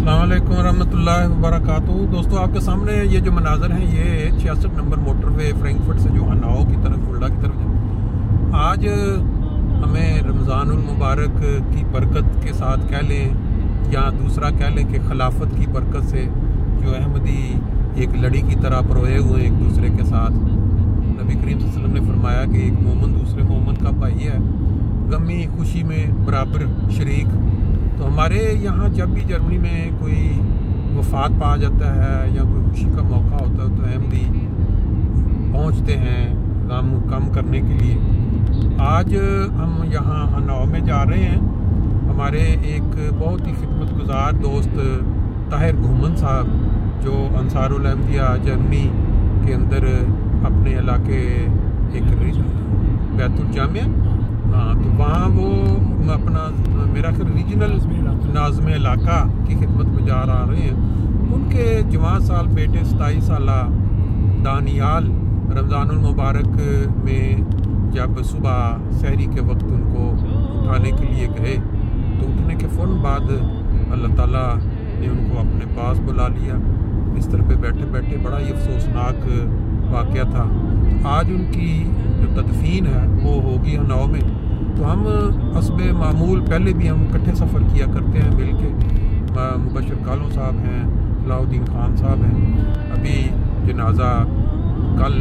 अस्सलाम वालेकुम रहमतुल्लाहि व बरकातुहू। दोस्तों, आपके सामने ये जो मनाजर हैं ये 66 नंबर मोटरवे फ्रैंकफर्ट से जो हनाओ की तरफ फुल्डा की तरफ है। आज हमें रमज़ानुल मुबारक की बरकत के साथ कह लें या दूसरा कह लें कि खिलाफत की बरकत से जो अहमदी एक लड़ी की तरह परोए हुए एक दूसरे के साथ। नबी करीम सल्लल्लाहु अलैहि वसल्लम ने फरमाया कि एक मोमन दूसरे मोमन का भाई है, गमी खुशी में बराबर शरीक। तो हमारे यहाँ जब भी जर्मनी में कोई वफात पा जाता है या कोई खुशी का मौका होता है तो अहमदी पहुँचते हैं गम कम करने के लिए। आज हम यहाँ हनाओ में जा रहे हैं। हमारे एक बहुत ही खिदमतगुजार दोस्त ताहिर घुमन साहब जो अंसारुल अहमदिया जर्मनी के अंदर अपने इलाके एक बैतुल जामिया, हाँ, तो वहाँ वो अपना मेरा ख्याल रीजनल नाज़्म इलाका की खिदमत में जा रहे हैं। उनके जवान साल बेटे 27 साला दानियाल रमज़ानुल मुबारक में जब सुबह सहरी के वक्त उनको उठाने के लिए गए तो उठने के फ़ौरन बाद अल्लाह ताला ने उनको अपने पास बुला लिया। बिस्तर पे बैठे बैठे बड़ा ही अफसोसनाक वाक़या था। तो आज उनकी जो तदफीन है वो होगी हनाओ में। तो हम हस्बे मामूल पहले भी हम इकट्ठे सफ़र किया करते हैं मिल के। मुबशर कालों साहब हैं, अलाउद्दीन खान साहब हैं। अभी जनाजा कल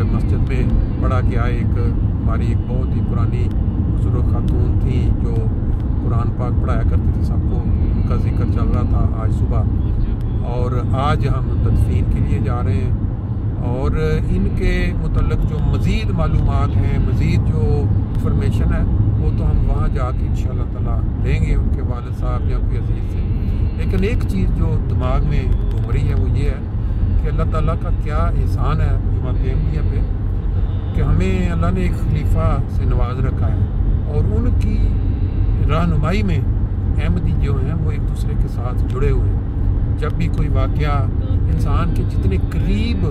मस्जिद में पढ़ा गया। एक हमारी एक बहुत ही पुरानी बुजुर्ग खातून थी जो कुरान पाक पढ़ाया करती थी सबको, उनका जिक्र चल रहा था आज सुबह। और आज हम तदफीन के लिए जा रहे हैं और इनके मुतल्लिक़ जो मज़ीद मालूमात हैं, मज़ीद जो इंफॉर्मेशन है वो तो हम वहाँ जाके इंशाअल्लाह ताला लेंगे उनके वालिद साहब या कोई अजीज़ से। लेकिन एक चीज़ जो दिमाग में घूम रही है वो ये है कि अल्लाह ताला का क्या एहसान है जमात अहमदिया पे कि हमें अल्लाह ने एक खलीफा से नवाज रखा है और उनकी रहनुमाई में अहमदी जो हैं वो एक दूसरे के साथ जुड़े हुए हैं। जब भी कोई वाक़या इंसान के जितने करीब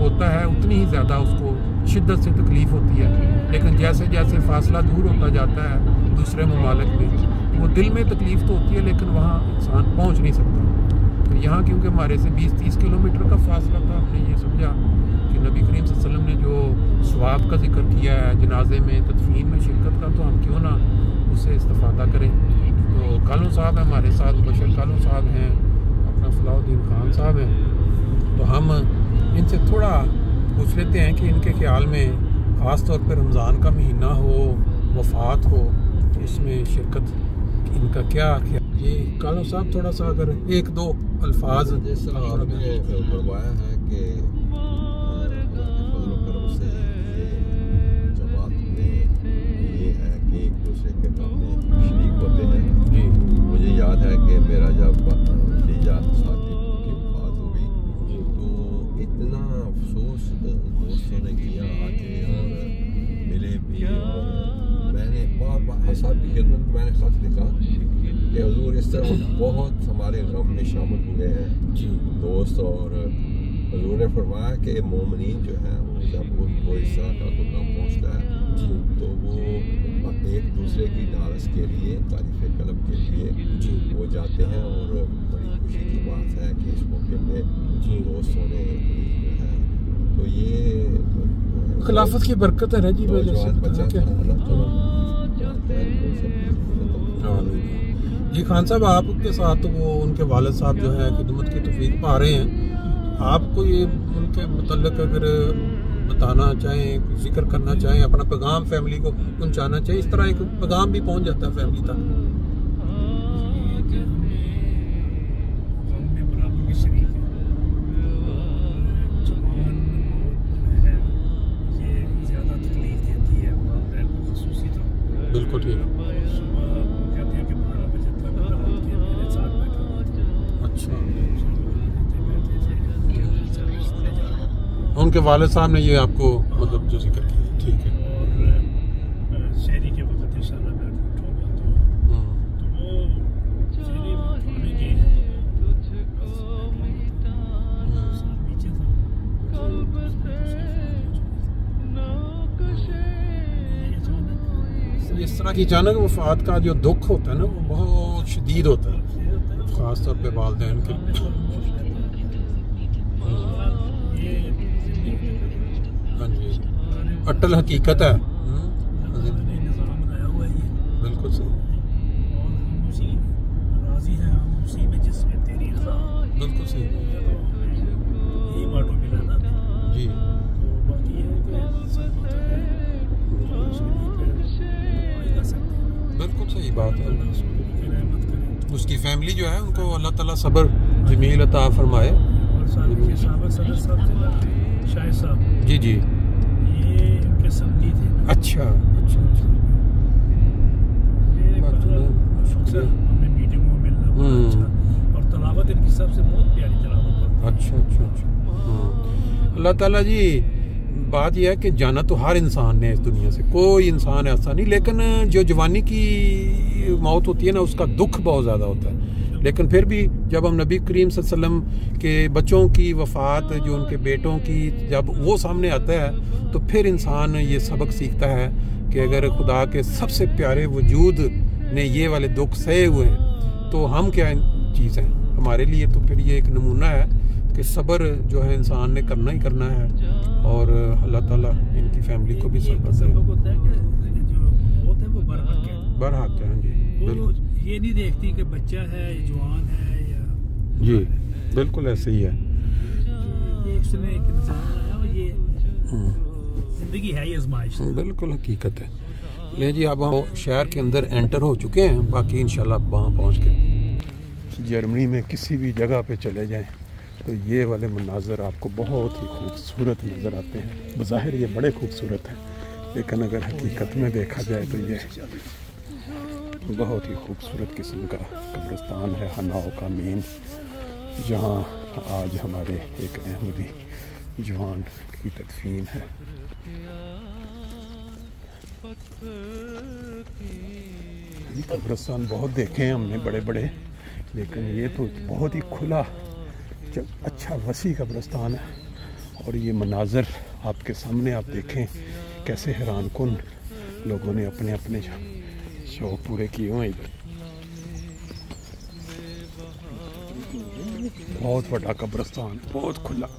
होता है उतनी ही ज़्यादा उसको शिद्दत से तकलीफ़ होती है, लेकिन जैसे जैसे फासला दूर होता जाता है दूसरे ममालिक में वो दिल में तकलीफ़ तो होती है लेकिन वहाँ इंसान पहुँच नहीं सकता। तो यहाँ क्योंकि हमारे से 20-30 किलोमीटर का फासला था, हमने ये समझा कि नबी करीम सल्लल्लाहु अलैहि वसल्लम ने जो सवाब का जिक्र किया है जनाजे में तदफीन में शिरकत का, तो हम क्यों ना उससे इस्तिफ़ादा करें। तो कालों साहब हैं हमारे साथ, मुबशर कालों साहब हैं, अपना अलाउद्दीन खान साहब हैं। तो हम इनसे थोड़ा पूछ लेते हैं कि इनके ख्याल में ख़ास तौर पर रमज़ान का महीना हो, वफ़ात हो, तो इसमें शिरकत इनका क्या ख्याल। ये कालों साहब थोड़ा सा अगर एक दो अल्फाज जैसा आपने फरमाया है कि जमात में ये है कि एक दूसरे के अपने शरीक होते हैं जी। मुझे याद है कि मेरा जब भतीजा साथी की वफ़ात हो गई तो इतना अफसोस दोस्तों ने किया आके और मिले भी, और मैंने बार साहब की खिदमत में मैंने ख़त लिखा कि हुज़ूर इस तरह बहुत हमारे गम में शामिल हुए हैं जी दोस्त, और हुज़ूर ने फरमाया कि मोमिनीन जो हैं वो जब उनको इस तरह का कोई गम पहुँचता है जी तो वो एक दूसरे की नारस के लिए तारीफ़ कलब के लिए जी वो जाते हैं। और बड़ी खुशी की बात है कि इस मौके पे जी दोस्तों ने जो है तो ये खिलाफत की बरकत है जी जी। खान साहब आपके साथ वो उनके वालिद साहब जो है खिदमत की तौफीक पा रहे हैं, आपको ये उनके मुतल्लिक़ अगर बताना चाहें, जिक्र करना चाहें, अपना पैगाम फैमिली को पहुंचाना चाहिए, इस तरह एक पैगाम भी पहुंच जाता है फैमिली तक। बिल्कुल ठीक है। अच्छा, उनके वालिद साहब ने ये आपको मतलब जो जिक्र किया, ठीक है। और शहरी के वक्त इंशाल्लाह मैं उठूँगा तो वो शहरी उठाने गए हैं नीचे था। इस तरह की अचानक वफात का जो दुख होता है ना वो बहुत शदीद होता है। ख़ास तौर पे वालिदैन के। हाँ जी, अटल हकीकत है। बिल्कुल सही, बिल्कुल सही जी। बिल्कुल सही बात है। उसकी फैमिली जो है उनको अल्लाह ताला सब्र जमील अता फरमाए। जी जी, ये उनके समधी थे। अच्छा अच्छा अच्छा, हमें मीटिंग में मिलना अच्छा, और तलावत इनकी सबसे बहुत प्यारी तलावत। अच्छा अच्छा अच्छा। अल्लाह ताला जी, बात यह है कि जाना तो हर इंसान ने इस दुनिया से, कोई इंसान ऐसा नहीं, लेकिन जो जवानी की मौत होती है ना, उसका दुख बहुत ज़्यादा होता है। लेकिन फिर भी जब हम नबी करीम सल्लल्लाहु अलैहि वसल्लम के बच्चों की वफ़ात, जो उनके बेटों की, जब वो सामने आता है तो फिर इंसान ये सबक सीखता है कि अगर खुदा के सबसे प्यारे वजूद ने ये वाले दुख सहे हुए हैं तो हम क्या चीज़ हैं हमारे लिए। तो फिर ये एक नमूना है कि सब्र जो है इंसान ने करना ही करना है, और अल्लाह ताला इनकी फैमिली को भी सब्र होता है कि जो मौत है वो बरहक है। जी वो ये नहीं देखती कि बच्चा है, जवान है या जी, बिल्कुल ऐसे ही है। ये एक इंसान है और ये जिंदगी है, ये आजमाइश। बिल्कुल हकीकत है। ले जी, अब हम शहर के अंदर एंटर हो चुके हैं, बाकी इंशाल्लाह वहाँ पहुँच के जर्मनी में किसी भी जगह पे चले जाएं तो ये वाले मनाज़र आपको बहुत ही खूबसूरत नज़र आते हैं। बज़ाहिर ये बड़े खूबसूरत हैं, लेकिन अगर हकीकत में देखा जाए तो ये बहुत ही खूबसूरत किस्म का कब्रिस्तान है, हनाओ का मीन, जहाँ आज हमारे एक अहमदी जवान की तदफीन है। कब्रिस्तान बहुत देखे हैं हमने बड़े बड़े, लेकिन ये तो बहुत ही खुला अच्छा वसी कब्रिस्तान है। और ये मनाज़र आपके सामने आप देखें कैसे हैरान कुन लोगों ने अपने अपने शौक पूरे किए हुए। इधर बहुत बड़ा कब्रिस्तान, बहुत खुला।